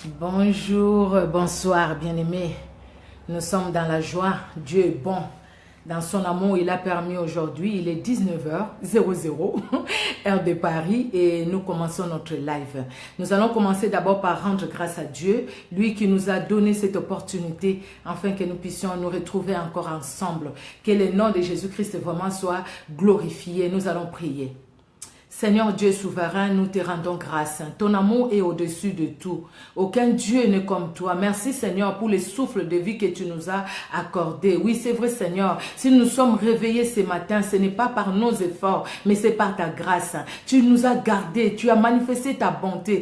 Bonjour, bonsoir, bien-aimés. Nous sommes dans la joie. Dieu est bon. Dans son amour, il a permis aujourd'hui, il est 19h00, heure de Paris, et nous commençons notre live. Nous allons commencer d'abord par rendre grâce à Dieu, lui qui nous a donné cette opportunité, afin que nous puissions nous retrouver encore ensemble. Que le nom de Jésus-Christ vraiment soit glorifié. Nous allons prier. Seigneur Dieu souverain, nous te rendons grâce. Ton amour est au-dessus de tout. Aucun Dieu n'est comme toi. Merci Seigneur pour les souffles de vie que tu nous as accordés. Oui, c'est vrai Seigneur, si nous sommes réveillés ce matin, ce n'est pas par nos efforts, mais c'est par ta grâce. Tu nous as gardés, tu as manifesté ta bonté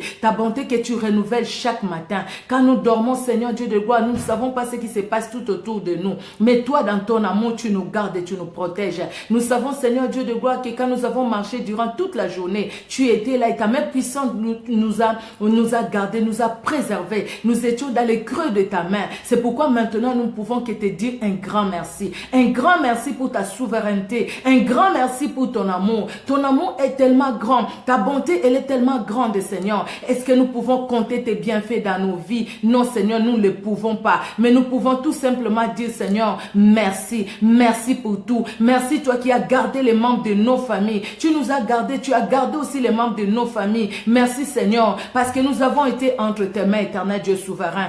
que tu renouvelles chaque matin. Quand nous dormons, Seigneur Dieu de gloire, nous ne savons pas ce qui se passe tout autour de nous. Mais toi, dans ton amour, tu nous gardes et tu nous protèges. Nous savons, Seigneur Dieu de gloire, que quand nous avons marché durant toute la journée, tu étais là et ta main puissante nous a gardés, nous a préservés. Nous étions dans les creux de ta main. C'est pourquoi maintenant nous ne pouvons que te dire un grand merci. Un grand merci pour ta souveraineté. Un grand merci pour ton amour. Ton amour est tellement grand. Ta bonté, elle est tellement grande, Seigneur. Est-ce que nous pouvons compter tes bienfaits dans nos vies? Non, Seigneur, nous ne le pouvons pas. Mais nous pouvons tout simplement dire, Seigneur, merci. Merci pour tout. Merci, toi qui as gardé les membres de nos familles. Tu nous as gardés, tu as gardé aussi les membres de nos familles. Merci Seigneur, parce que nous avons été entre tes mains, éternel Dieu souverain.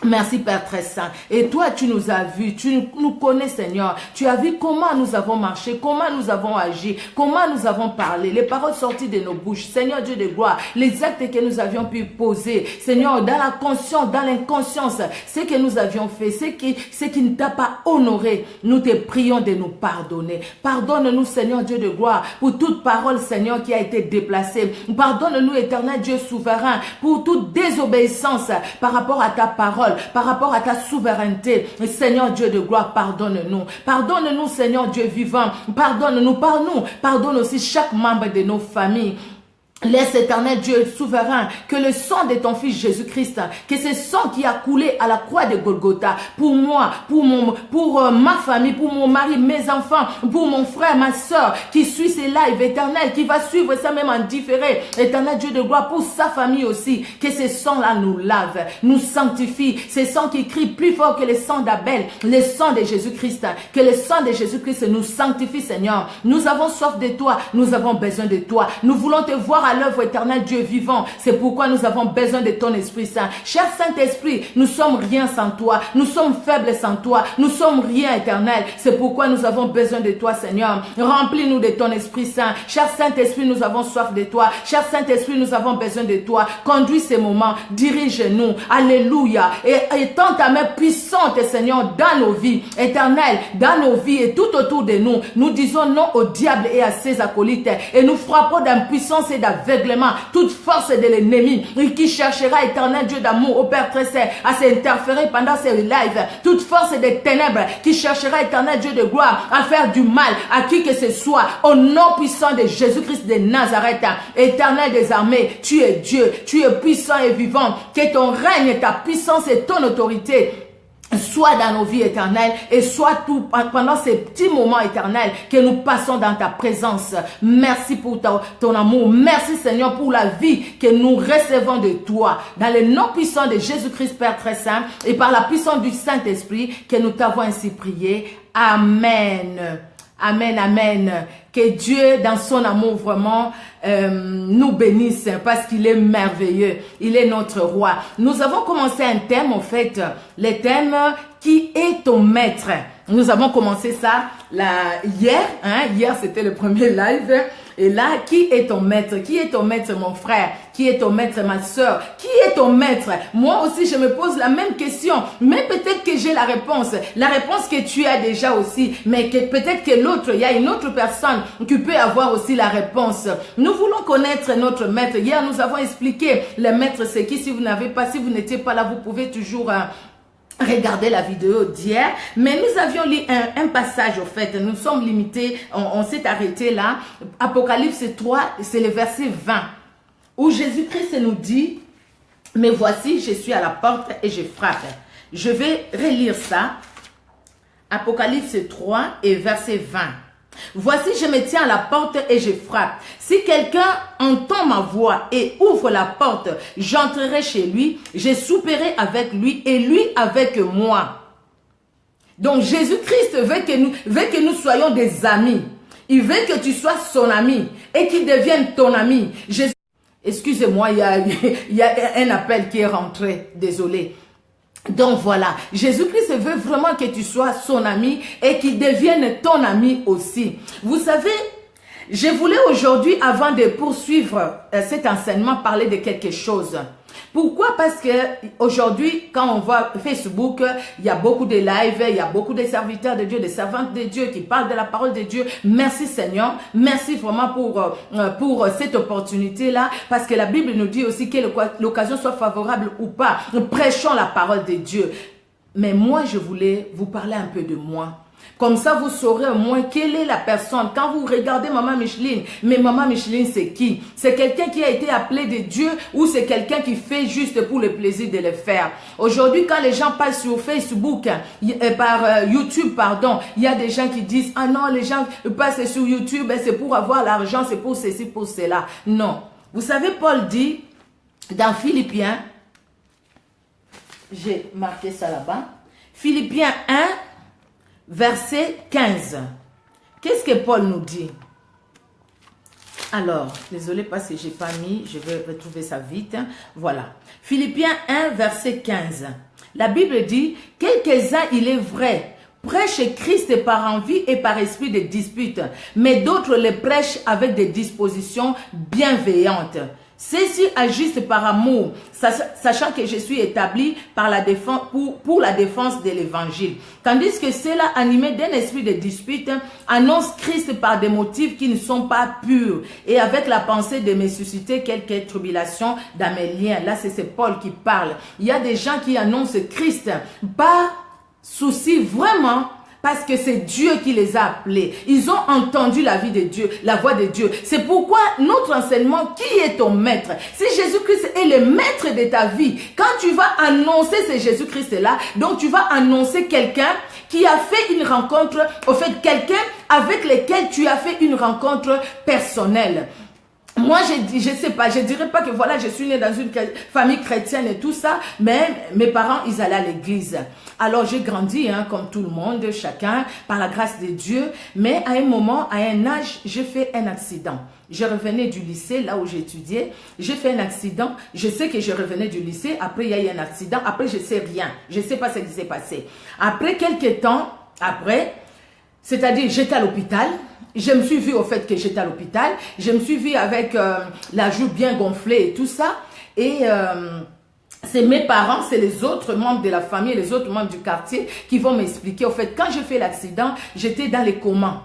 Merci Père très saint. Et toi, tu nous as vus, tu nous connais Seigneur. Tu as vu comment nous avons marché, comment nous avons agi, comment nous avons parlé, les paroles sorties de nos bouches. Seigneur Dieu de gloire, les actes que nous avions pu poser. Seigneur, dans la conscience, dans l'inconscience, ce que nous avions fait, ce qui ne t'a pas honoré, nous te prions de nous pardonner. Pardonne-nous Seigneur Dieu de gloire pour toute parole Seigneur qui a été déplacée. Pardonne-nous éternel Dieu souverain pour toute désobéissance par rapport à ta parole, par rapport à ta souveraineté. Seigneur Dieu de gloire, pardonne-nous. Pardonne-nous, Seigneur Dieu vivant. Pardonne-nous, pardonne aussi chaque membre de nos familles. Laisse éternel Dieu souverain que le sang de ton fils Jésus-Christ, que ce sang qui a coulé à la croix de Golgotha pour moi, pour ma famille, pour mon mari, mes enfants, pour mon frère, ma soeur qui suit ces lives éternels, qui va suivre ça même en différé, éternel Dieu de gloire pour sa famille aussi, que ce sang-là nous lave, nous sanctifie, ce sang qui crie plus fort que le sang d'Abel, le sang de Jésus-Christ, que le sang de Jésus-Christ nous sanctifie Seigneur. Nous avons soif de toi, nous avons besoin de toi, nous voulons te voir à l'œuvre éternelle Dieu vivant. C'est pourquoi nous avons besoin de ton Esprit Saint. Cher Saint-Esprit, nous sommes rien sans toi. Nous sommes faibles sans toi. Nous sommes rien éternel. C'est pourquoi nous avons besoin de toi Seigneur. Remplis-nous de ton Esprit Saint. Cher Saint-Esprit, nous avons soif de toi. Cher Saint-Esprit, nous avons besoin de toi. Conduis ces moments. Dirige-nous. Alléluia. Et étends ta main puissante Seigneur dans nos vies. Éternel, dans nos vies et tout autour de nous. Nous disons non au diable et à ses acolytes. Et nous frappons d'impuissance et d'aveuglement toute force de l'ennemi qui cherchera éternel Dieu d'amour au Père très saint à s'interférer pendant ces lives, toute force des ténèbres qui cherchera éternel Dieu de gloire à faire du mal à qui que ce soit, au nom puissant de Jésus-Christ de Nazareth. Éternel des armées, tu es Dieu, tu es puissant et vivant, que ton règne, ta puissance et ton autorité soit dans nos vies éternelles et soit tout pendant ces petits moments éternels que nous passons dans ta présence. Merci pour ton amour. Merci Seigneur pour la vie que nous recevons de toi. Dans le nom puissant de Jésus-Christ Père très saint et par la puissance du Saint-Esprit que nous t'avons ainsi prié. Amen. Amen, amen. Que Dieu, dans son amour, vraiment, nous bénisse parce qu'il est merveilleux. Il est notre roi. Nous avons commencé un thème, en fait, le thème qui est ton maître. Nous avons commencé ça hier. Hier, c'était le premier live. Et là, qui est ton maître? Qui est ton maître, mon frère? Qui est ton maître, ma soeur? Qui est ton maître? Moi aussi, je me pose la même question. Mais peut-être que j'ai la réponse. La réponse que tu as déjà aussi. Mais que peut-être que l'autre, il y a une autre personne qui peut avoir aussi la réponse. Nous voulons connaître notre maître. Hier, nous avons expliqué le maître, c'est qui. Si vous n'étiez pas là, vous pouvez toujours regardez la vidéo d'hier, mais nous avions lu un passage au fait, nous sommes limités, on s'est arrêté là, Apocalypse 3, c'est le verset 20, où Jésus-Christ nous dit, mais voici, je suis à la porte et je frappe. Je vais relire ça, Apocalypse 3 et verset 20. Voici, je me tiens à la porte et je frappe. Si quelqu'un entend ma voix et ouvre la porte, j'entrerai chez lui, je souperai avec lui et lui avec moi. Donc Jésus-Christ veut que nous soyons des amis. Il veut que tu sois son ami et qu'il devienne ton ami. Excusez-moi, il y a un appel qui est rentré. Désolé. Donc voilà, Jésus-Christ veut vraiment que tu sois son ami et qu'il devienne ton ami aussi. Vous savez, je voulais aujourd'hui, avant de poursuivre cet enseignement, parler de quelque chose. Pourquoi? Parce que aujourd'hui, quand on voit Facebook, il y a beaucoup de lives, il y a beaucoup de serviteurs de Dieu, de servantes de Dieu qui parlent de la parole de Dieu. Merci Seigneur, merci vraiment pour cette opportunité-là, parce que la Bible nous dit aussi que l'occasion soit favorable ou pas, nous prêchons la parole de Dieu. Mais moi, je voulais vous parler un peu de moi. Comme ça, vous saurez au moins quelle est la personne. Quand vous regardez Maman Micheline, mais Maman Micheline, c'est qui? C'est quelqu'un qui a été appelé de Dieu ou c'est quelqu'un qui fait juste pour le plaisir de le faire? Aujourd'hui, quand les gens passent sur Facebook, par YouTube, pardon, il y a des gens qui disent, ah non, les gens passent sur YouTube, c'est pour avoir l'argent, c'est pour ceci, pour cela. Non. Vous savez, Paul dit, dans Philippiens, j'ai marqué ça là-bas, Philippiens 1, verset 15. Qu'est-ce que Paul nous dit? Alors, désolé parce que je n'ai pas mis, je vais retrouver ça vite. Voilà. Philippiens 1, verset 15. La Bible dit, quelques-uns, il est vrai, prêchent Christ par envie et par esprit de dispute, mais d'autres le prêchent avec des dispositions bienveillantes. Ceux-ci agissent par amour, sachant que je suis établi par la défense, pour la défense de l'évangile. Tandis que ceux-là, animés d'un esprit de dispute, annoncent Christ par des motifs qui ne sont pas purs et avec la pensée de me susciter quelques tribulations dans mes liens. Là, c'est Paul qui parle. Il y a des gens qui annoncent Christ par souci vraiment, parce que c'est Dieu qui les a appelés. Ils ont entendu la vie de Dieu, la voix de Dieu. C'est pourquoi notre enseignement, qui est ton maître? Si Jésus-Christ est le maître de ta vie, quand tu vas annoncer ce Jésus-Christ-là, donc tu vas annoncer quelqu'un qui a fait une rencontre, au fait, quelqu'un avec lequel tu as fait une rencontre personnelle. Moi, je sais pas, je dirais pas que voilà, je suis née dans une famille chrétienne et tout ça, mais mes parents, ils allaient à l'église. Alors, j'ai grandi, hein, comme tout le monde, chacun, par la grâce de Dieu. Mais à un moment, à un âge, j'ai fait un accident. Je revenais du lycée, là où j'étudiais. J'ai fait un accident. Je sais que je revenais du lycée. Après, il y a eu un accident. Après, je sais rien. Je sais pas ce qui s'est passé. Après quelques temps, après, c'est-à-dire, j'étais à l'hôpital. Je me suis vue au fait que j'étais à l'hôpital. Je me suis vue avec la joue bien gonflée et tout ça. Et c'est mes parents, c'est les autres membres de la famille, les autres membres du quartier qui vont m'expliquer. Au fait, quand j'ai fait l'accident, j'étais dans les comas.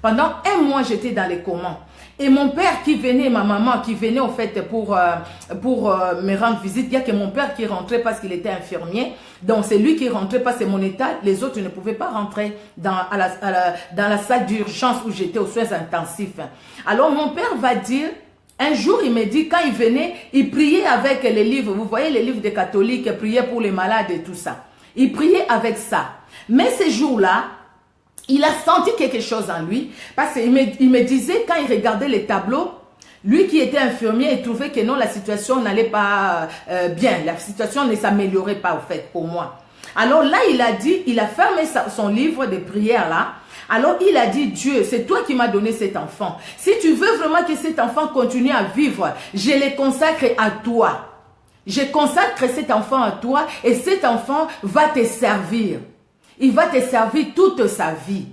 Pendant un mois, j'étais dans les comas. Et mon père qui venait, ma maman qui venait au fait pour me rendre visite, il y a que mon père qui rentrait parce qu'il était infirmier. Donc c'est lui qui rentrait parce que mon état, les autres ne pouvaient pas rentrer dans la salle d'urgence où j'étais aux soins intensifs. Alors mon père va dire, un jour il me dit, quand il venait, il priait avec les livres. Vous voyez les livres des catholiques, priait pour les malades et tout ça. Il priait avec ça. Mais ce jour-là, il a senti quelque chose en lui, parce qu'il me disait, quand il regardait les tableaux, lui qui était infirmier, il trouvait que non, la situation n'allait pas bien, la situation ne s'améliorait pas au fait pour moi. Alors là, il a dit, il a fermé son livre de prière là, alors il a dit, Dieu, c'est toi qui m'as donné cet enfant. Si tu veux vraiment que cet enfant continue à vivre, je le consacre à toi. Je consacre cet enfant à toi et cet enfant va te servir. Il va te servir toute sa vie.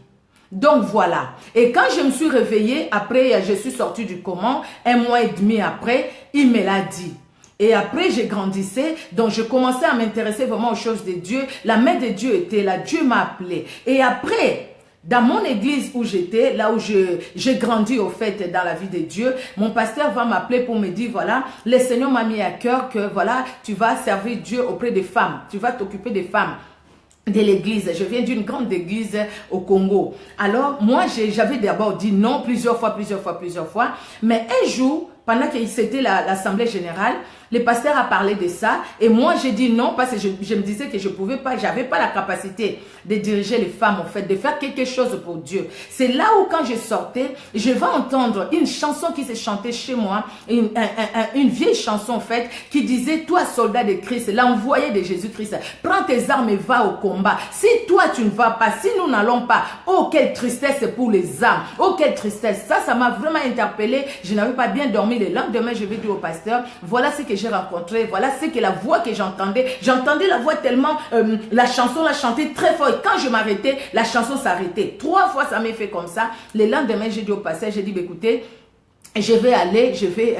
Donc voilà. Et quand je me suis réveillée, après je suis sortie du coma, un mois et demi après, il me l'a dit. Et après, je grandissais, donc je commençais à m'intéresser vraiment aux choses de Dieu. La main de Dieu était là, Dieu m'a appelé. Et après, dans mon église où j'étais, là où j'ai grandi au fait dans la vie de Dieu, mon pasteur va m'appeler pour me dire, voilà, le Seigneur m'a mis à cœur que voilà, tu vas servir Dieu auprès des femmes, tu vas t'occuper des femmes de l'église. Je viens d'une grande église au Congo. Alors, moi, j'avais d'abord dit non plusieurs fois. Mais un jour, pendant que c'était l'assemblée générale, le pasteur a parlé de ça et moi j'ai dit non parce que je me disais que je pouvais pas, j'avais pas la capacité de diriger les femmes en fait, de faire quelque chose pour Dieu. C'est là où quand je sortais, je vais entendre une chanson qui s'est chantée chez moi, une vieille chanson en fait, qui disait toi soldat de Christ, l'envoyé de Jésus-Christ, prends tes armes et va au combat. Si toi tu ne vas pas, si nous n'allons pas, oh quelle tristesse pour les âmes, oh quelle tristesse. Ça m'a vraiment interpellée, je n'avais pas bien dormi. Le lendemain je vais dire au pasteur, voilà ce que j'ai rencontré, voilà ce que la voix que j'entendais la voix tellement, la chanson la chantait très fort et quand je m'arrêtais, la chanson s'arrêtait. 3 fois ça m'est fait comme ça. Le lendemain j'ai dit au pasteur, j'ai dit écoutez, je vais aller, je vais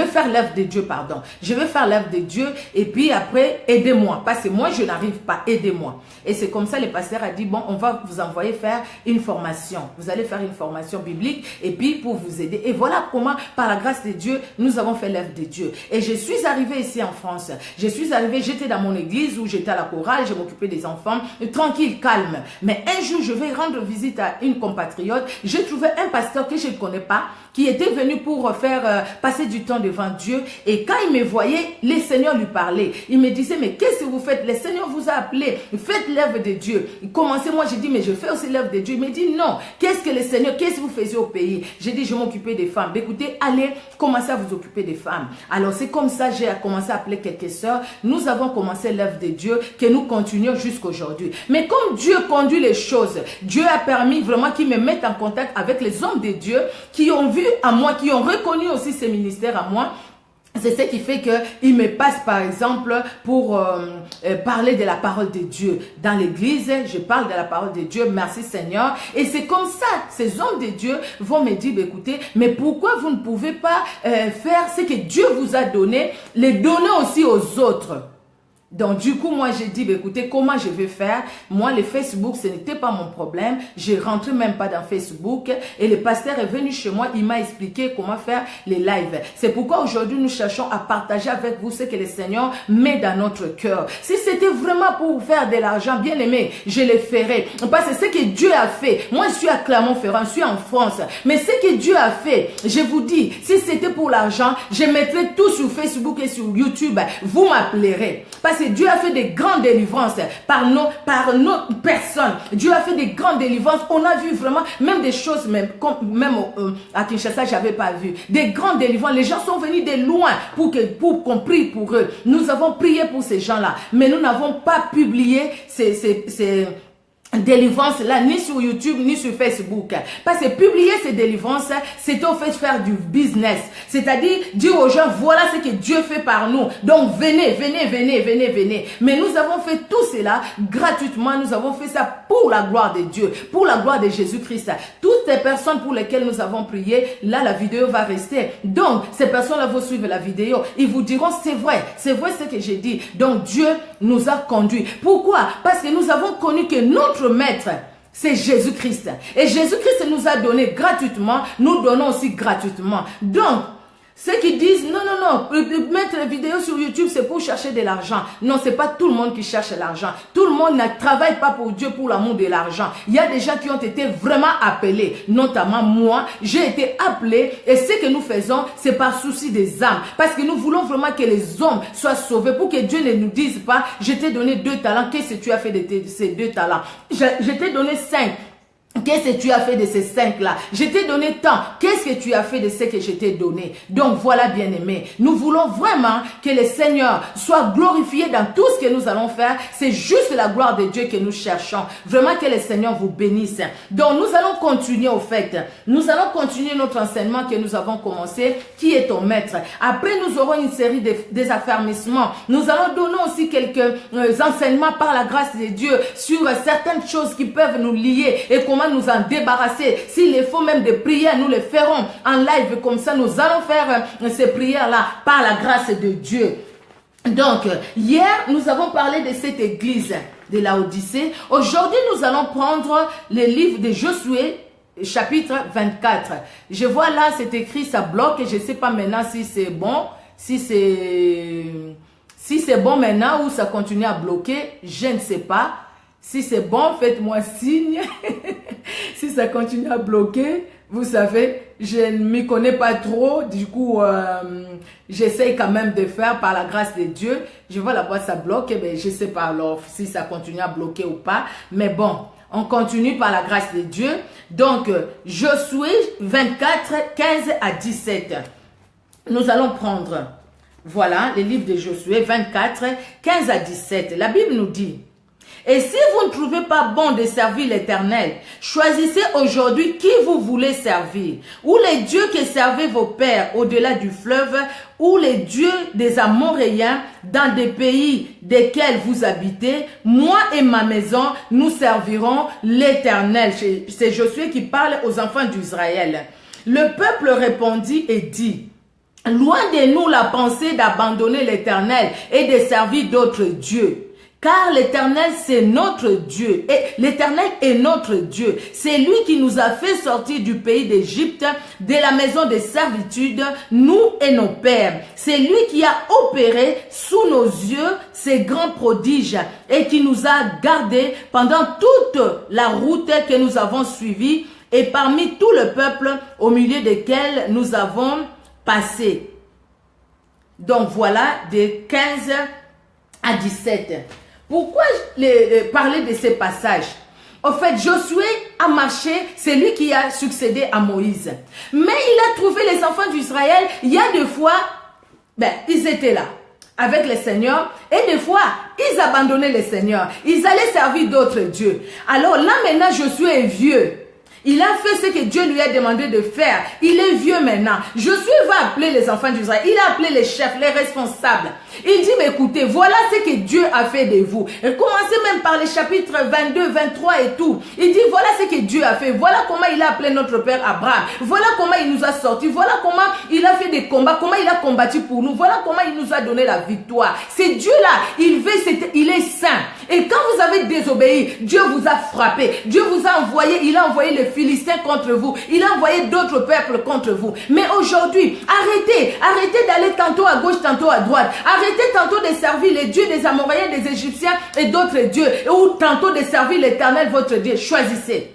faire l'œuvre de Dieu, pardon. Je vais faire l'œuvre de Dieu et puis après, aidez-moi. Parce que moi, je n'arrive pas, aidez-moi. Et c'est comme ça, le pasteur a dit, bon, on va vous envoyer faire une formation. Vous allez faire une formation biblique et puis pour vous aider. Et voilà comment, par la grâce de Dieu, nous avons fait l'œuvre de Dieu. Et je suis arrivée ici en France. Je suis arrivée, j'étais dans mon église où j'étais à la chorale, je m'occupais des enfants, tranquille, calme. Mais un jour, je vais rendre visite à une compatriote. J'ai trouvé un pasteur que je ne connais pas, qui était venu pour faire passer du temps devant Dieu. Et quand il me voyait, le Seigneur lui parlait. Il me disait, mais qu'est-ce que vous faites? Le Seigneur vous a appelé. Faites l'œuvre de Dieu. Il commençait, moi j'ai dit, mais je fais aussi l'œuvre de Dieu. Il me dit, non. Qu'est-ce que le Seigneur, qu'est-ce que vous faisiez au pays? J'ai dit, je m'occupais des femmes. Écoutez, allez, commencez à vous occuper des femmes. Alors c'est comme ça, j'ai commencé à appeler quelques sœurs. Nous avons commencé l'œuvre de Dieu que nous continuons jusqu'à aujourd'hui. Mais comme Dieu conduit les choses, Dieu a permis vraiment qu'il me mette en contact avec les hommes de Dieu qui ont vu à moi, qui ont reconnu aussi ces ministères à moi. C'est ce qui fait qu'il me passe par exemple pour parler de la parole de Dieu. Dans l'église, je parle de la parole de Dieu, merci Seigneur. Et c'est comme ça, ces hommes de Dieu vont me dire, écoutez, mais pourquoi vous ne pouvez pas faire ce que Dieu vous a donné, les donner aussi aux autres? Donc, du coup, moi, j'ai dit, écoutez, comment je vais faire? Moi, le Facebook, ce n'était pas mon problème. Je rentrais même pas dans Facebook. Et le pasteur est venu chez moi. Il m'a expliqué comment faire les lives. C'est pourquoi aujourd'hui, nous cherchons à partager avec vous ce que le Seigneur met dans notre cœur. Si c'était vraiment pour faire de l'argent, bien aimé, je le ferais. Parce que ce que Dieu a fait, moi, je suis à Clermont-Ferrand, je suis en France. Mais ce que Dieu a fait, je vous dis, si c'était pour l'argent, je mettrais tout sur Facebook et sur YouTube. Vous m'appellerez. Parce que Dieu a fait des grandes délivrances par nos personnes. Dieu a fait des grandes délivrances. On a vu vraiment même des choses, même à Kinshasa, j'avais pas vu. Des grandes délivrances. Les gens sont venus de loin pour qu'on prie pour eux. Nous avons prié pour ces gens-là. Mais nous n'avons pas publié ces délivrance là, ni sur YouTube, ni sur Facebook. Parce que publier ces délivrances, c'est au fait faire du business. C'est-à-dire dire aux gens, voilà ce que Dieu fait par nous. Donc venez, venez, venez, venez, venez. Mais nous avons fait tout cela gratuitement. Nous avons fait ça pour la gloire de Dieu, pour la gloire de Jésus-Christ. Toutes les personnes pour lesquelles nous avons prié, là la vidéo va rester. Donc ces personnes-là vont suivre la vidéo. Ils vous diront, c'est vrai ce que j'ai dit. Donc Dieu nous a conduits. Pourquoi? Parce que nous avons connu que notre maître, c'est Jésus-Christ. Et Jésus-Christ nous a donné gratuitement, nous donnons aussi gratuitement. Donc, ceux qui disent, non, non, non, mettre les vidéos sur YouTube, c'est pour chercher de l'argent. Non, c'est pas tout le monde qui cherche l'argent. Tout le monde ne travaille pas pour Dieu pour l'amour de l'argent. Il y a des gens qui ont été vraiment appelés, notamment moi. J'ai été appelé et ce que nous faisons, c'est par souci des âmes. Parce que nous voulons vraiment que les hommes soient sauvés pour que Dieu ne nous dise pas, je t'ai donné 2 talents, qu'est-ce que tu as fait de ces 2 talents? Je t'ai donné 5. Qu'est-ce que tu as fait de ces 5-là? Je t'ai donné tant. Qu'est-ce que tu as fait de ce que je t'ai donné? Donc voilà, bien-aimés. Nous voulons vraiment que le Seigneur soit glorifié dans tout ce que nous allons faire. C'est juste la gloire de Dieu que nous cherchons. Vraiment que le Seigneur vous bénisse. Donc nous allons continuer au fait. Nous allons continuer notre enseignement que nous avons commencé. Qui est ton maître? Après, nous aurons une série des affermissements. Nous allons donner aussi quelques enseignements par la grâce de Dieu sur certaines choses qui peuvent nous lier et comment nous en débarrasser. S'il faut même des prières, nous les ferons en live comme ça. Nous allons faire ces prières-là par la grâce de Dieu. Donc, hier, nous avons parlé de cette église de Laodicée. Aujourd'hui, nous allons prendre le livre de Josué, chapitre 24. Je vois là, c'est écrit, ça bloque et je ne sais pas maintenant si c'est bon, si c'est bon maintenant ou ça continue à bloquer, je ne sais pas. Si c'est bon, faites-moi signe. Si ça continue à bloquer, vous savez, je ne m'y connais pas trop. Du coup, j'essaye quand même de faire par la grâce de Dieu. Je vois la boîte, ça bloque. Eh bien, je ne sais pas alors si ça continue à bloquer ou pas. Mais bon, on continue par la grâce de Dieu. Donc, Josué 24, 15 à 17. Nous allons prendre, voilà, le livre de Josué 24, 15 à 17. La Bible nous dit: et si vous ne trouvez pas bon de servir l'Éternel, choisissez aujourd'hui qui vous voulez servir, ou les dieux que servaient vos pères au-delà du fleuve, ou les dieux des Amoréens dans des pays desquels vous habitez. Moi et ma maison, nous servirons l'Éternel. C'est Josué qui parle aux enfants d'Israël. Le peuple répondit et dit: loin de nous la pensée d'abandonner l'Éternel et de servir d'autres dieux. Car l'Éternel, c'est notre Dieu. Et l'Éternel est notre Dieu. C'est lui qui nous a fait sortir du pays d'Égypte, de la maison de servitude, nous et nos pères. C'est lui qui a opéré sous nos yeux ces grands prodiges et qui nous a gardés pendant toute la route que nous avons suivie et parmi tout le peuple au milieu desquels nous avons passé. Donc voilà, de 15 à 17. Pourquoi parler de ces passages? En fait, Josué a marché, c'est lui qui a succédé à Moïse. Mais il a trouvé les enfants d'Israël, il y a des fois, ils étaient là avec le Seigneur et des fois, ils abandonnaient le Seigneur. Ils allaient servir d'autres dieux. Alors là maintenant, Josué est vieux. Il a fait ce que Dieu lui a demandé de faire. Il est vieux maintenant. Josué va appeler les enfants d'Israël. Il a appelé les chefs, les responsables. Il dit, mais écoutez, voilà ce que Dieu a fait de vous. Et commencez même par les chapitres 22, 23 et tout. Il dit, voilà ce que Dieu a fait. Voilà comment il a appelé notre père Abraham. Voilà comment il nous a sortis. Voilà comment il a fait des combats. Comment il a combattu pour nous. Voilà comment il nous a donné la victoire. C'est Dieu-là. Il est saint. Et quand vous avez désobéi, Dieu vous a frappé. Dieu vous a envoyé. Il a envoyé les Philistins contre vous. Il a envoyé d'autres peuples contre vous. Mais aujourd'hui, arrêtez d'aller tantôt à gauche, tantôt à droite. Arrêtez tantôt de servir les dieux des Amoréens, des Égyptiens et d'autres dieux. Ou tantôt de servir l'Éternel, votre Dieu. Choisissez.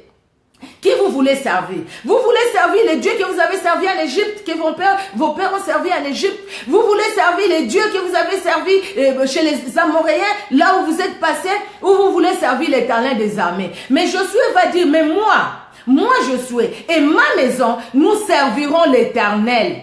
Qui vous voulez servir? Vous voulez servir les dieux que vous avez servis en Égypte, que vos pères ont servi en Égypte. Vous voulez servir les dieux que vous avez servis chez les Amoréens, là où vous êtes passés, ou vous voulez servir l'Éternel des armées. Mais Josué va dire, mais moi Josué et ma maison, nous servirons l'Éternel.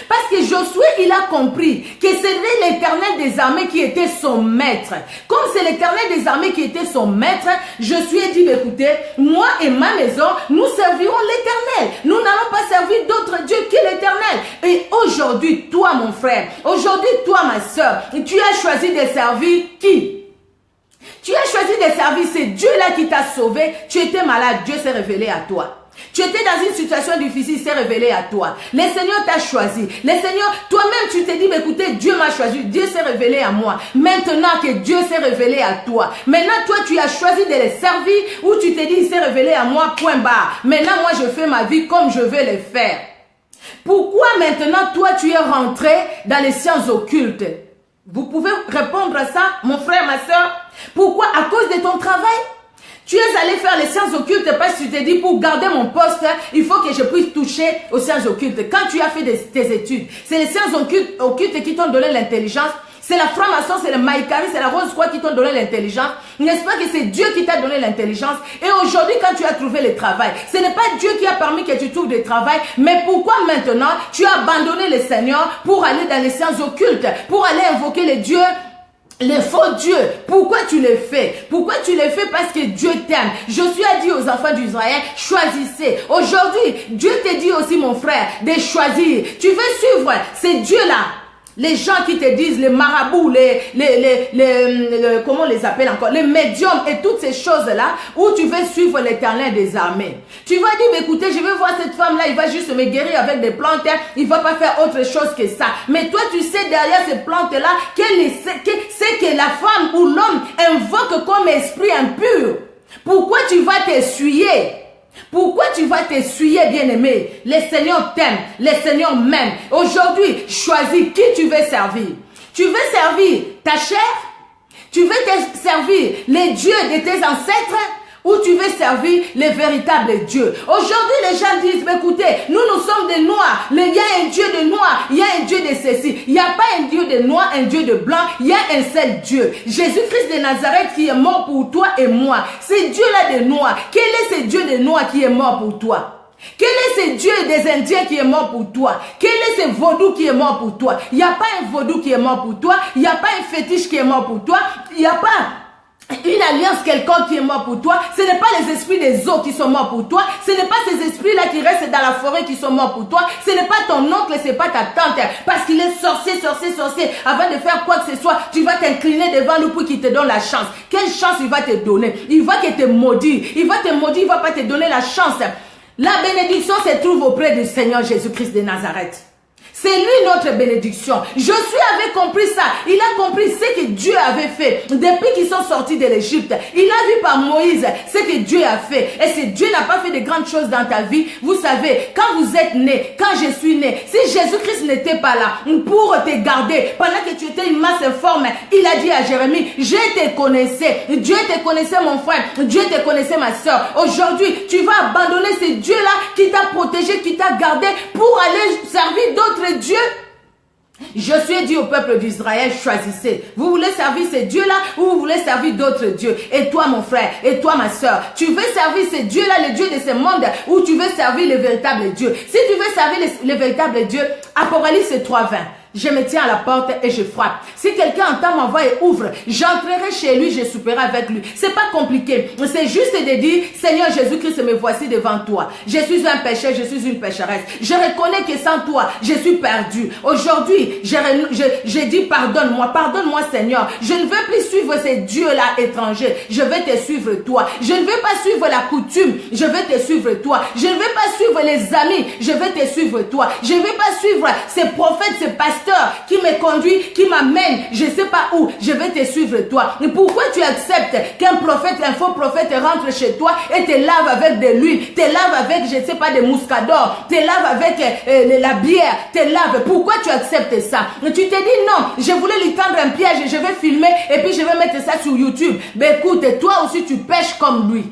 Parce que Josué, il a compris que c'était l'Éternel des armées qui était son maître. Comme c'est l'Éternel des armées qui était son maître, Josué dit, écoutez, moi et ma maison, nous servirons l'Éternel. Nous n'allons pas servir d'autres dieux que l'Éternel. Et aujourd'hui, toi mon frère, aujourd'hui toi ma soeur, tu as choisi de servir qui? Tu as choisi de servir, c'est Dieu-là qui t'a sauvé. Tu étais malade, Dieu s'est révélé à toi. Tu étais dans une situation difficile, s'est révélé à toi. Le Seigneur t'a choisi. Le Seigneur, toi-même, tu t'es dit, mais écoutez, Dieu m'a choisi. Dieu s'est révélé à moi. Maintenant que Dieu s'est révélé à toi. Maintenant, toi, tu as choisi de les servir ou tu t'es dit, il s'est révélé à moi, point barre. Maintenant, moi, je fais ma vie comme je veux le faire. Pourquoi maintenant, toi, tu es rentré dans les sciences occultes? Vous pouvez répondre à ça, mon frère, ma soeur? Pourquoi? À cause de ton travail? Tu es allé faire les sciences occultes parce que tu t'es dit, pour garder mon poste, il faut que je puisse toucher aux sciences occultes. Quand tu as fait tes études, c'est les sciences occultes qui t'ont donné l'intelligence. C'est la franc-maçon, c'est le maïkari, c'est la rose-croix qui t'ont donné l'intelligence. N'est-ce pas que c'est Dieu qui t'a donné l'intelligence? Et aujourd'hui, quand tu as trouvé le travail, ce n'est pas Dieu qui a permis que tu trouves du travail, mais pourquoi maintenant tu as abandonné le Seigneur pour aller dans les sciences occultes, pour aller invoquer les dieux, les faux dieux? Pourquoi tu les fais? Pourquoi tu les fais? Parce que Dieu t'aime. Josué a dit aux enfants d'Israël, choisissez. Aujourd'hui, Dieu te dit aussi, mon frère, de choisir. Tu veux suivre ces dieux-là. Les gens qui te disent, les marabouts, comment on les appelle encore, les médiums et toutes ces choses-là, où tu veux suivre l'Éternel des armées. Tu vas dire, mais écoutez, je veux voir cette femme-là, il va juste me guérir avec des plantes, il ne va pas faire autre chose que ça. Mais toi, tu sais derrière ces plantes-là, c'est que la femme ou l'homme invoque comme esprit impur. Pourquoi tu vas t'essuyer? Pourquoi tu vas t'essuyer, bien-aimé? Le Seigneur t'aime, le Seigneur m'aime. Aujourd'hui, choisis qui tu veux servir. Tu veux servir ta chair? Tu veux servir les dieux de tes ancêtres? où tu veux servir le véritable Dieu. Aujourd'hui, les gens disent, écoutez, nous sommes des noirs. Il y a un Dieu de noir, il y a un Dieu de ceci. Il n'y a pas un Dieu de noir, un Dieu de blanc, il y a un seul Dieu. Jésus-Christ de Nazareth qui est mort pour toi et moi. C'est Dieu-là de noir. Quel est ce Dieu de noir qui est mort pour toi? Quel est ce Dieu des Indiens qui est mort pour toi? Quel est ce vaudou qui est mort pour toi? Il n'y a pas un vaudou qui est mort pour toi. Il n'y a pas un fétiche qui est mort pour toi. Il n'y a pas une alliance quelconque qui est mort pour toi. Ce n'est pas les esprits des eaux qui sont morts pour toi. Ce n'est pas ces esprits-là qui restent dans la forêt qui sont morts pour toi. Ce n'est pas ton oncle, ce n'est pas ta tante. Parce qu'il est sorcier. Avant de faire quoi que ce soit, tu vas t'incliner devant lui pour qu'il te donne la chance. Quelle chance il va te donner? Il va te maudire. Il va te maudire, il ne va pas te donner la chance. La bénédiction se trouve auprès du Seigneur Jésus-Christ de Nazareth. C'est lui notre bénédiction. Josué avait compris ça. Il a compris ce que Dieu avait fait. Depuis qu'ils sont sortis de l'Égypte, il a vu par Moïse ce que Dieu a fait. Et si Dieu n'a pas fait de grandes choses dans ta vie, vous savez, quand vous êtes né, quand je suis né, si Jésus-Christ n'était pas là pour te garder, pendant que tu étais une masse informe, il a dit à Jérémie, je te connaissais. Dieu te connaissait mon frère. Dieu te connaissait ma soeur. Aujourd'hui, tu vas abandonner ce Dieu-là qui t'a protégé, qui t'a gardé pour aller servir d'autres Dieu. Josué dit au peuple d'Israël, choisissez. Vous voulez servir ces dieux-là ou vous voulez servir d'autres dieux? Et toi, mon frère, et toi, ma soeur, tu veux servir ces dieux-là, les dieux de ce monde, ou tu veux servir le véritable Dieu? Si tu veux servir le véritable Dieu, Apocalypse 3:20. Je me tiens à la porte et je frappe. Si quelqu'un entend ma voix et ouvre, j'entrerai chez lui, je souperai avec lui. C'est pas compliqué. C'est juste de dire, Seigneur Jésus-Christ, me voici devant toi. Je suis un pécheur, je suis une pécheresse. Je reconnais que sans toi, je suis perdu. Aujourd'hui, je dis pardonne-moi, pardonne-moi Seigneur. Je ne veux plus suivre ces dieux-là étrangers. Je vais te suivre toi. Je ne veux pas suivre la coutume. Je vais te suivre toi. Je ne veux pas suivre les amis. Je vais te suivre toi. Je ne veux pas suivre ces prophètes, ces pasteurs qui me conduit, qui m'amène, je ne sais pas où, je vais te suivre toi. Et pourquoi tu acceptes qu'un prophète, un faux prophète rentre chez toi et te lave avec de l'huile, te lave avec, je ne sais pas, des mouscadors, te lave avec la bière, te lave. Pourquoi tu acceptes ça? Tu te dis non, je voulais lui tendre un piège, je vais filmer et puis je vais mettre ça sur YouTube. Ben écoute, toi aussi tu pêches comme lui.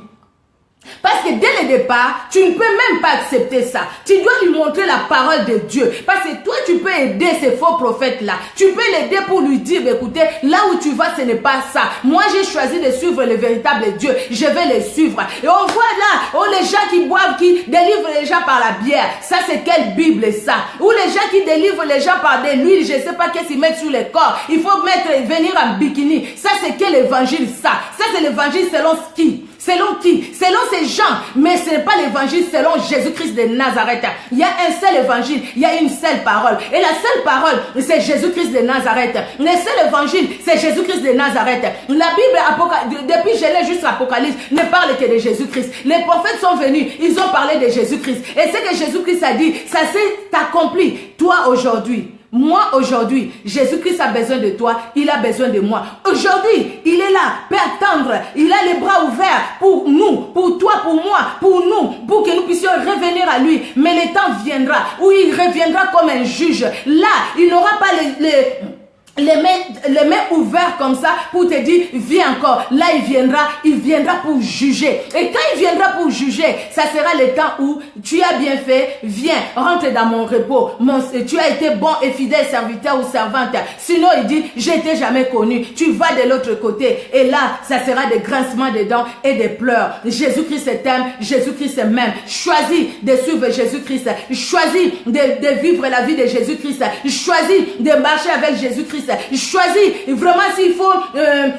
Parce que dès le départ, tu ne peux même pas accepter ça. Tu dois lui montrer la parole de Dieu. Parce que toi, tu peux aider ces faux prophètes-là. Tu peux l'aider pour lui dire, écoutez, là où tu vas, ce n'est pas ça. Moi, j'ai choisi de suivre le véritable Dieu. Je vais le suivre. Et on voit là, les gens qui boivent, qui délivrent les gens par la bière. Ça, c'est quelle Bible ça? Ou les gens qui délivrent les gens par de l'huile, je ne sais pas qu'est-ce qu'ils mettent sur le corps. Il faut venir en bikini. Ça, c'est quel évangile ça? Ça, c'est l'évangile selon qui? Selon qui? Selon ces gens. Mais ce n'est pas l'évangile selon Jésus-Christ de Nazareth. Il y a un seul évangile. Il y a une seule parole. Et la seule parole, c'est Jésus-Christ de Nazareth. Le seul évangile, c'est Jésus-Christ de Nazareth. La Bible, depuis Genèse jusqu'à Apocalypse, ne parle que de Jésus-Christ. Les prophètes sont venus. Ils ont parlé de Jésus-Christ. Et ce que Jésus-Christ a dit, ça s'est accompli. Toi aujourd'hui. Moi aujourd'hui, Jésus-Christ a besoin de toi, il a besoin de moi. Aujourd'hui, il est là, Père tendre, il a les bras ouverts pour nous, pour toi, pour moi, pour nous, pour que nous puissions revenir à lui. Mais le temps viendra où il reviendra comme un juge. Là, il n'aura pas les mains ouvertes comme ça pour te dire viens encore. Là il viendra pour juger. Et quand il viendra pour juger, ça sera le temps où tu as bien fait, viens, rentre dans mon repos. Tu as été bon et fidèle serviteur ou servante. Sinon il dit je t'ai jamais connu. Tu vas de l'autre côté et là ça sera des grincements de dents et des pleurs. Jésus-Christ t'aime, Jésus-Christ m'aime. Choisis de suivre Jésus-Christ. Choisis de vivre la vie de Jésus-Christ. Choisis de marcher avec Jésus-Christ. Choisis vraiment s'il faut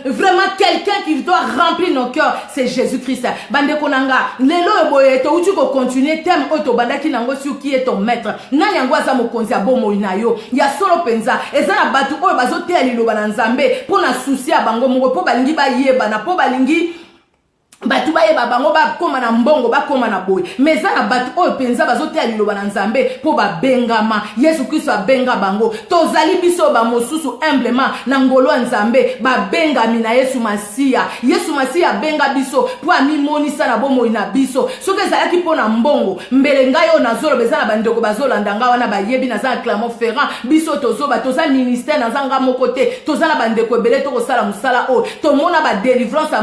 vraiment quelqu'un qui doit remplir nos cœurs, c'est Jésus-Christ. Bande konanga lelo boye to uti ko continuer thème oto bandaki nango sur qui est ton maître nani yango aza mokonzi ya bomoi na yo ya solo penza ezana batu oyo bazoteya liloba na Nzambe pona susi ya bango moko po balingi bayeba na po balingi batu bayeba bango bakoma na mbongo bakoma na boy mais za na batu oyo penza bazoteya liloba na Nzambe po babengama Yesu Kristo abenga bango tozali biso ba mosusu humblement na ngolo ya Nzambe babengami na Yesu Masiya benga biso po amimonisa na bomoi na biso soki ezalaki po na mbongo mbele ngai oyo nazolo beza na bandeko bazolanda nga wana bayebi naza na Clermont-Ferrand biso tozoba toza ministère naza nga moko te toza na bandeko ebele tokosala mosala oyo tomona ba délivrance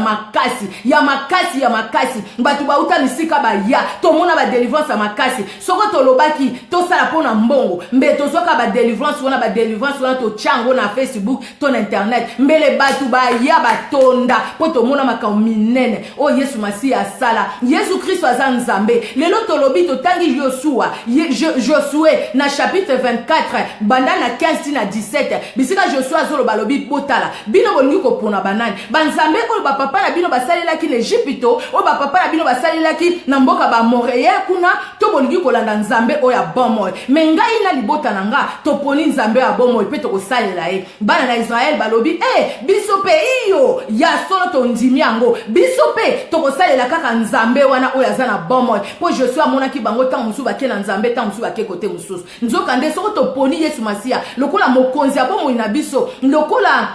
ya makasi makasi ya makasi batu bauta misika baya tomona ba délivrance ya makasi soko tolobaki tosala pona mbongo mbe tozwaka ba délivrance wana to chango na Facebook to na internet mbele batu baya batonda po tomona makambo minene o Yesu Masiya asala Yesu Kristo aza nzambe lelo tolobi totangi Josué na chapitre 24 banda na 15 na 17 bisika Josué azoloba lobi botala bino bolingi kopona banani banzambe oyo bapapa na bino basalelaki na Egypto oyo bapapa na bino basalelaki na mboka ba Moréa kuna to bolingi kolanda nzambe oyo ya bomoy me ngai na libota na nga toponi nzambe ya bomoy pe tokosalela ye bana na Israël balobi biso pe iyo ya solo tondimi yango biso pe tokosalela kaka nzambe wana oyo aza na bomoy po Josué amonaki bango tango mususu bake na nzambe tango mususu bake kote mususu nzoka nde soko toponi Yesu Masiya lokola mokonzi ya bomoy na biso lokola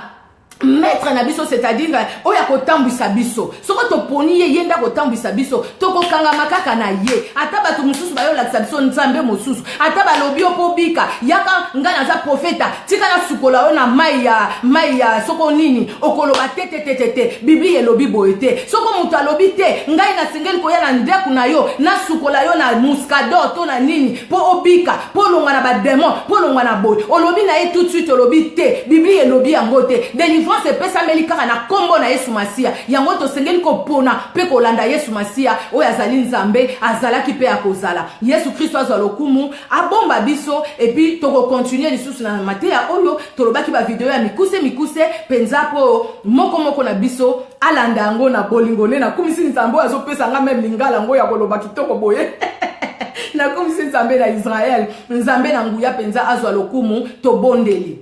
maître na biso c'est-à-dire oya kotambwisa biso soko toponi ye yenda kotambwisa biso tokokanga makaka na ye ata bato mususu bayolakisa biso nzambe mosusu ata balobi opobika yaka nga naza profeta tika na sukola oyo na mai ya soko nini okoloba te Bibli elobi boye te soko mutu alobi te ngai nasengeli koya na ndeku na yo na sukola yo na muscador to na nini po obika po longwa na bademon po longwa na boye olobi na ye tout de suite olobi te Bibli elobi yango te délivrance pesa melikaka na kombo na Yesu Masiya yango tosengeli kopona pe kolanda Yesu Masiya oyo azali nzambe azalaki pe akozala Yesu Kristo azwa lokumu abomba biso et puis toko continuer lisusu na mateya oyo tolobaki ba video ya mikuse penza po moko na biso alanda yango na bolingone na kumisi nzambe azopesa nga même lingala ngo ya koloba kitoko boye na kumisi nzambe na Israël nzambe na nguya penza azwa lokumu tobondeli.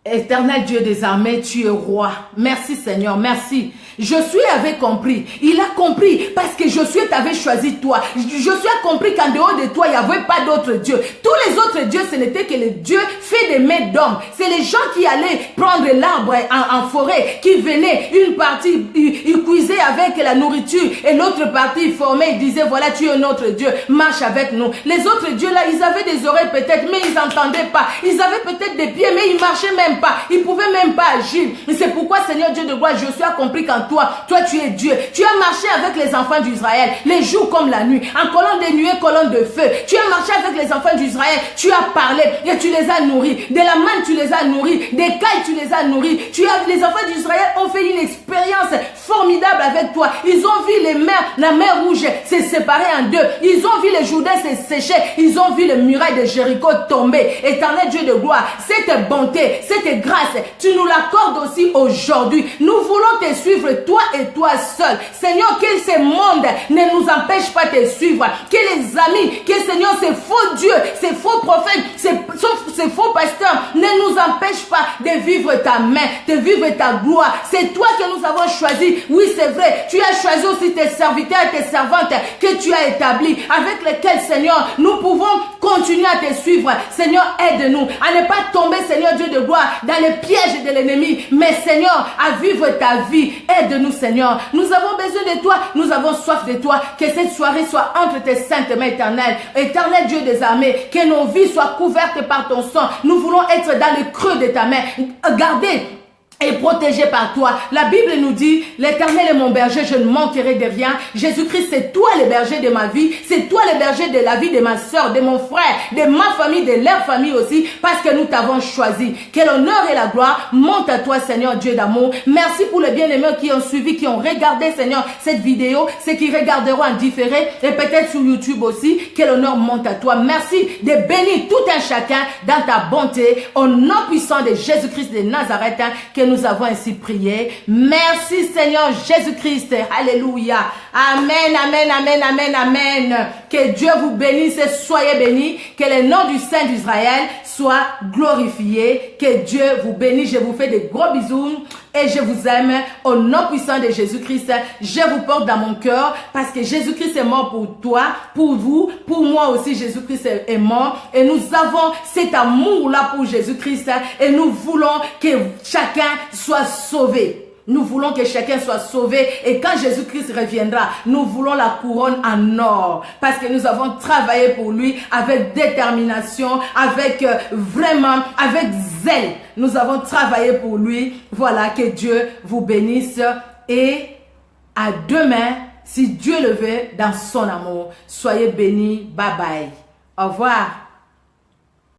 Éternel Dieu des armées, tu es roi. Merci Seigneur, merci. Josué avait compris. Il a compris parce que Josué t'avait choisi toi. Josué a compris qu'en dehors de toi, il n'y avait pas d'autres dieux. Tous les autres dieux, ce n'était que les dieux faits des mains d'hommes. C'est les gens qui allaient prendre l'arbre en forêt, qui venaient, une partie, ils cuisaient avec la nourriture et l'autre partie, ils formaient, ils disaient, voilà, tu es notre Dieu, marche avec nous. Les autres dieux là, ils avaient des oreilles peut-être, mais ils n'entendaient pas. Ils avaient peut-être des pieds, mais ils marchaient même pas. Ils pouvaient même pas agir. C'est pourquoi, Seigneur Dieu de gloire, Josué a compris qu'en toi, tu es Dieu. Tu as marché avec les enfants d'Israël, les jours comme la nuit, en colonne de nuée, colonne de feu. Tu as marché avec les enfants d'Israël, tu as parlé et tu les as nourris. De la manne, tu les as nourris. Des cailles, tu les as nourris. Les enfants d'Israël ont fait une expérience formidable avec toi. Ils ont vu la mer rouge se séparer en deux. Ils ont vu les Jourdains se sécher. Ils ont vu les murailles de Jéricho tomber. Éternel Dieu de gloire, cette bonté, cette grâce, tu nous l'accordes aussi aujourd'hui. Nous voulons te suivre, toi et toi seul. Seigneur, que ce monde ne nous empêche pas de te suivre. Que les amis, que Seigneur, ces faux dieux, ces faux prophètes, ces faux pasteurs ne nous empêchent pas de vivre ta main, de vivre ta gloire. C'est toi que nous avons choisi. Oui, c'est vrai. Tu as choisi aussi tes serviteurs et tes servantes que tu as établis, avec lesquels, Seigneur, nous pouvons continuer à te suivre. Seigneur, aide-nous à ne pas tomber, Seigneur Dieu de gloire, dans les pièges de l'ennemi, mais Seigneur, à vivre ta vie. Aide-nous, Seigneur. Nous avons besoin de toi, nous avons soif de toi. Que cette soirée soit entre tes saintes mains éternelles. Éternel Dieu des armées, que nos vies soient couvertes par ton sang. Nous voulons être dans le creux de ta main. Gardez et protégé par toi. La Bible nous dit, l'Éternel est mon berger, je ne manquerai de rien. Jésus-Christ, c'est toi le berger de ma vie, c'est toi le berger de la vie de ma soeur, de mon frère, de ma famille, de leur famille aussi, parce que nous t'avons choisi. Que l'honneur et la gloire montent à toi, Seigneur Dieu d'amour. Merci pour les bien-aimés qui ont suivi, qui ont regardé, Seigneur, cette vidéo, ceux qui regarderont en différé, et peut-être sur YouTube aussi. Que l'honneur monte à toi. Merci de bénir tout un chacun dans ta bonté, au nom puissant de Jésus-Christ de Nazareth, que nous avons ainsi prié. Merci Seigneur Jésus-Christ. Alléluia. Amen, amen, amen, amen, amen. Que Dieu vous bénisse et soyez bénis. Que le nom du Saint d'Israël soit glorifié. Que Dieu vous bénisse. Je vous fais des gros bisous et je vous aime au nom puissant de Jésus-Christ. Je vous porte dans mon cœur parce que Jésus-Christ est mort pour toi, pour vous, pour moi aussi. Jésus-Christ est mort et nous avons cet amour-là pour Jésus-Christ et nous voulons que chacun soit sauvé. Nous voulons que chacun soit sauvé et quand Jésus-Christ reviendra, nous voulons la couronne en or parce que nous avons travaillé pour lui avec détermination, avec vraiment, avec zèle. Nous avons travaillé pour lui. Voilà, que Dieu vous bénisse et À demain, si Dieu le veut, dans son amour. Soyez bénis. Bye bye. Au revoir.